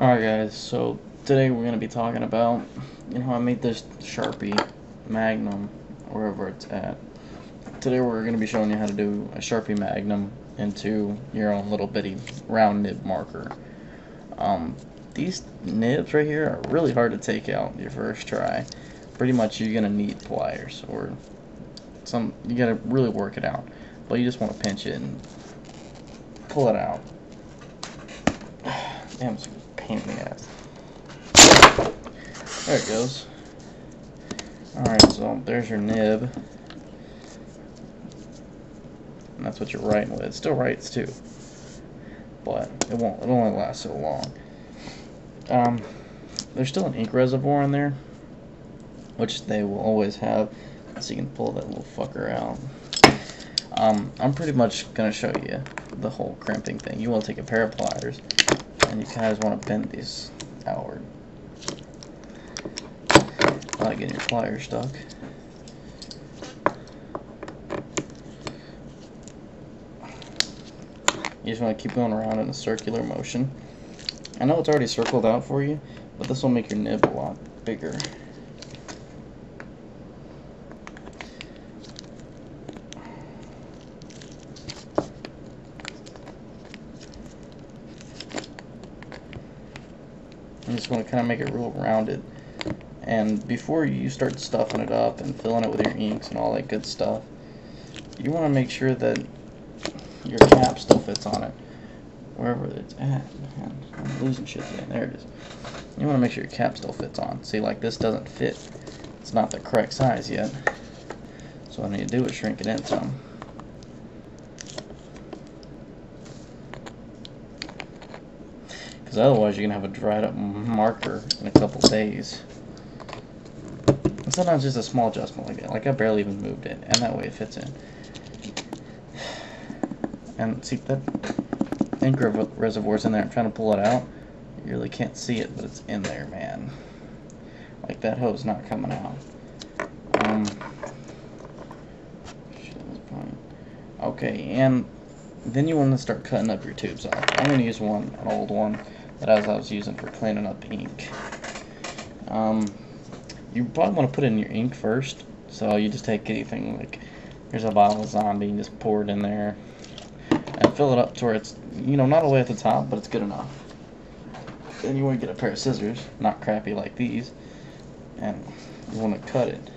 Alright guys, so today we're going to be talking about, I made this Sharpie Magnum, wherever it's at. Today we're going to be showing you how to do a Sharpie Magnum into your own little bitty round nib marker. These nibs right here are really hard to take out your first try. Pretty much you're going to need pliers, or you got to really work it out. But you just want to pinch it and pull it out. Damn, it's a pain in the ass. There it goes. Alright, so there's your nib. And that's what you're writing with. It still writes too, but it'll only last so long. There's still an ink reservoir in there, which they will always have, so you can pull that little fucker out. I'm pretty much gonna show you the whole crimping thing. You want to take a pair of pliers, and you kind of just want to bend these outward. I like getting your pliers stuck. You just want to keep going around in a circular motion. I know it's already circled out for you, but this will make your nib a lot bigger. You just want to kind of make it real rounded. And before you start stuffing it up and filling it with your inks and all that good stuff, you want to make sure that your cap still fits on it, wherever it's at. Man, I'm losing shit again. There it is. You want to make sure your cap still fits on. See, like this doesn't fit. It's not the correct size yet. So what I need to do is shrink it in some. Because otherwise you're going to have a dried up marker in a couple days. And sometimes just a small adjustment like that. Like I barely even moved it, and that way it fits in. And see, that ink reservoir's in there. I'm trying to pull it out. You really can't see it, but it's in there, man. Like that hose not coming out. Shit, that's funny. Okay, and then you want to start cutting up your tubes off. I'm going to use an old one that I was using for cleaning up ink. You probably want to put in your ink first. So you just take anything, like here's a bottle of Zombie, and just pour it in there. And fill it up to where it's, not all the way at the top, but it's good enough. Then you want to get a pair of scissors, not crappy like these, and you want to cut it.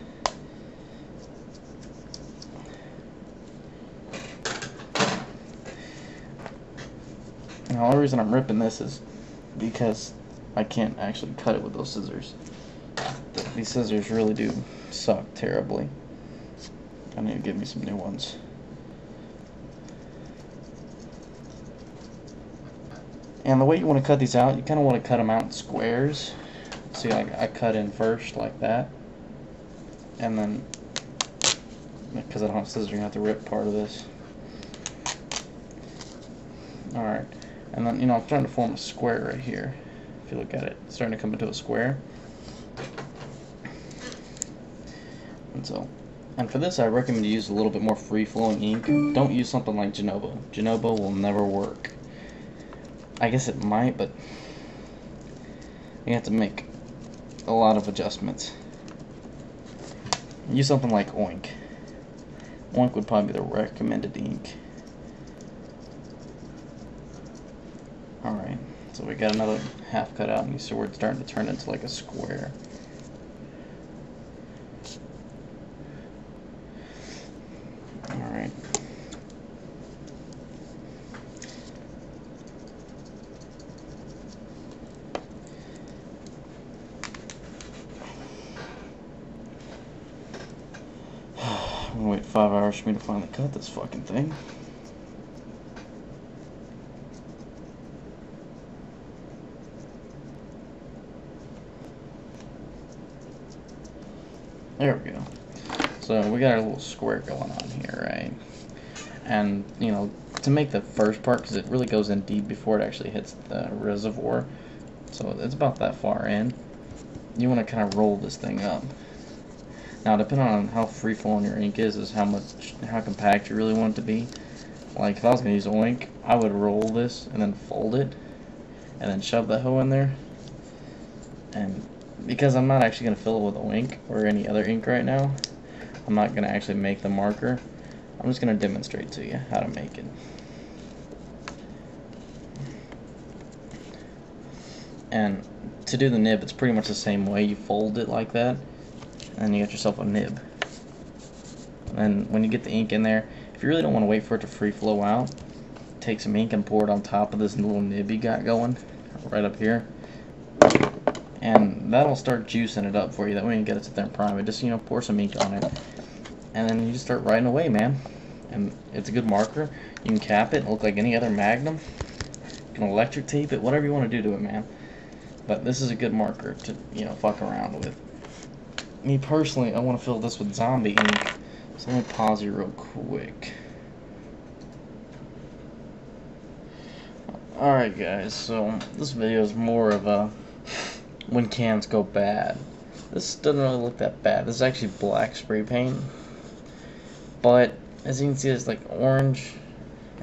And the only reason I'm ripping this is because I can't actually cut it with those scissors. These scissors really do suck terribly. I need to get me some new ones. And the way you want to cut these out, you kind of want to cut them out in squares. See, like I cut in first like that, and then because I don't have scissors, you're gonna have to rip part of this. All right, and then I'm trying to form a square right here. If you look at it, it's starting to come into a square. And for this, I recommend you use a little bit more free-flowing ink. Don't use something like Genovo. Genovo will never work. I guess it might, but you have to make a lot of adjustments. Use something like Oink. Oink would probably be the recommended ink. Alright, so we got another half cut out, and you see where it's starting to turn into like a square. Alright. I'm gonna wait 5 hours for me to finally cut this fucking thing. There we go. So we got our little square going on here, right? And, to make the first part, because it really goes in deep before it actually hits the reservoir, so it's about that far in, you want to kind of roll this thing up. Now, depending on how free-flowing your ink is how compact you really want it to be. Like, if I was going to use Oink, I would roll this and then fold it, and then shove the hoe in there. And because I'm not actually going to fill it with ink or any other ink right now, I'm not going to actually make the marker. I'm just going to demonstrate to you how to make it. And to do the nib, it's pretty much the same way. You fold it like that, and then you get yourself a nib. And when you get the ink in there, if you really don't want to wait for it to free flow out, take some ink and pour it on top of this little nib you got going right up here, and that'll start juicing it up for you. That way you get it to sit there and prime it. Just, you know, pour some ink on it, and then you just start writing away, man. And it's a good marker. You can cap it, look like any other Magnum. You can electric tape it, whatever you want to do to it, man. But this is a good marker to, you know, fuck around with. Me personally, I want to fill this with zombie ink. So let me pause you real quick. Alright guys, so this video is more of a when cans go bad. This doesn't really look that bad. This is actually black spray paint. But as you can see, there's like orange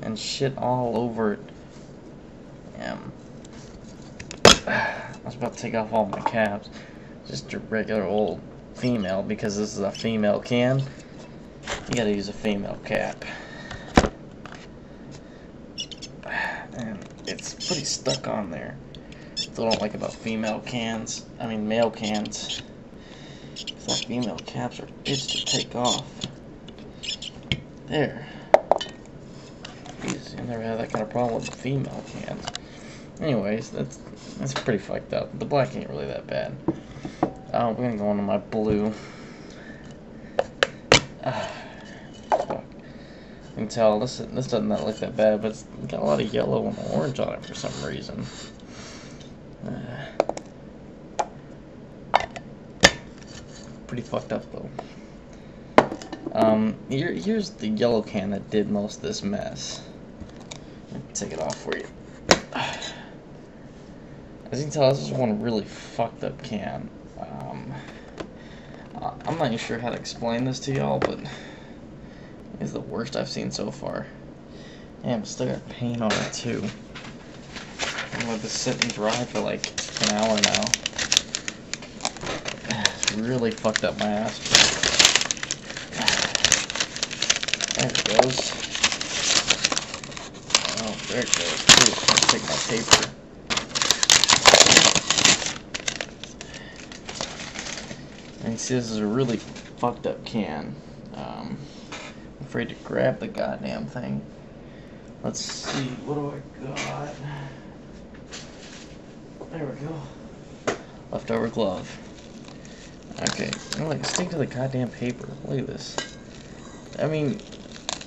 and shit all over it. I was about to take off all my caps. Just a regular old female, because this is a female can. You gotta use a female cap. And it's pretty stuck on there. That's what I don't like about female cans. I mean male cans. Those female caps are bitch to take off. There. Jeez, I never had that kind of problem with female cans. Anyways, that's pretty fucked up. The black ain't really that bad. We're gonna go into my blue. Fuck. You can tell this doesn't look that bad, but it's got a lot of yellow and orange on it for some reason. Pretty fucked up though. Here's the yellow can that did most of this mess. Let me take it off for you. As you can tell, this is one really fucked up can. I'm not even sure how to explain this to y'all, but it's the worst I've seen so far. Damn, still got paint on it too. I'm gonna let this sit and dry for like an hour now. It's really fucked up my ass. There it goes. Oh, there it goes. Ooh, let's take my paper. And you see, this is a really fucked up can. I'm afraid to grab the goddamn thing. Let's see, what do I got? There we go. Leftover glove. Okay, like stick to the goddamn paper. Look at this. I mean,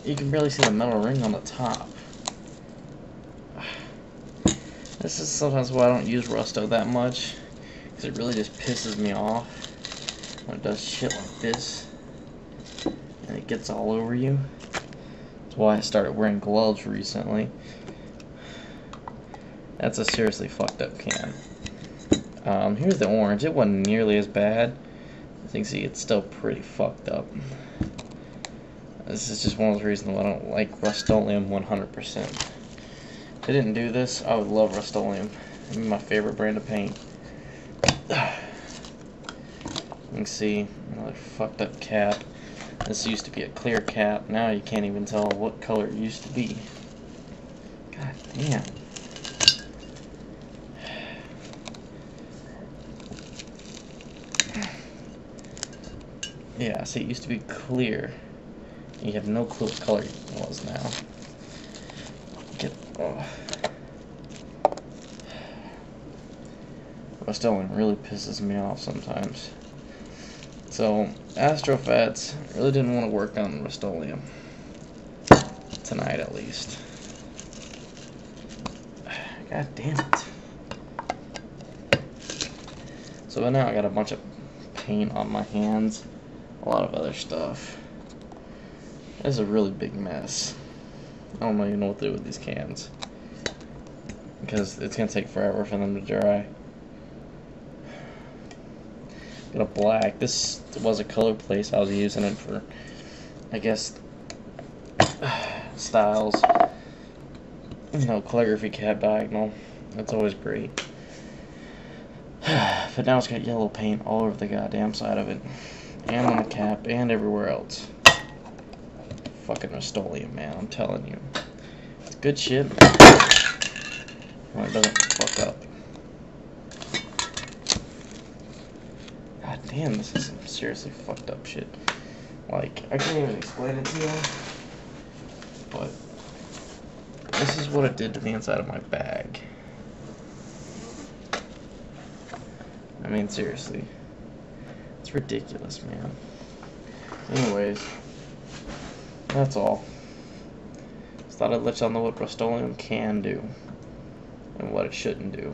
you can barely see the metal ring on the top. This is sometimes why I don't use Rusto that much, because it really just pisses me off when it does shit like this and it gets all over you. That's why I started wearing gloves recently. That's a seriously fucked up can. Here's the orange. It wasn't nearly as bad. As you can see, it's still pretty fucked up. This is just one of those reasons why I don't like Rust-Oleum 100%. If they didn't do this, I would love Rust-Oleum. It'd be my favorite brand of paint. You can see another fucked up cap. This used to be a clear cap. Now you can't even tell what color it used to be. God damn. Yeah, see, it used to be clear. You have no clue what color it was now. Rust-Oleum really pisses me off sometimes. So, Astrofats really didn't want to work on Rust-Oleum. Tonight, at least. God damn it. So now I got a bunch of paint on my hands. A lot of other stuff. This is a really big mess. I don't even know what to do with these cans, because it's going to take forever for them to dry. Got a black. This was a color place. I was using it for, I guess, styles. You know, calligraphy cat diagonal. That's always great. But now it's got yellow paint all over the goddamn side of it. And on the cap, and everywhere else. Fucking Rust-Oleum, man, I'm telling you. It's good shit. When it doesn't fuck up. God damn, this is some seriously fucked up shit. Like, I can't even explain it to you. But this is what it did to the inside of my bag. I mean, seriously. It's ridiculous, man. Anyways, that's all. Just thought I'd let y'all know what Rust-Oleum can do and what it shouldn't do.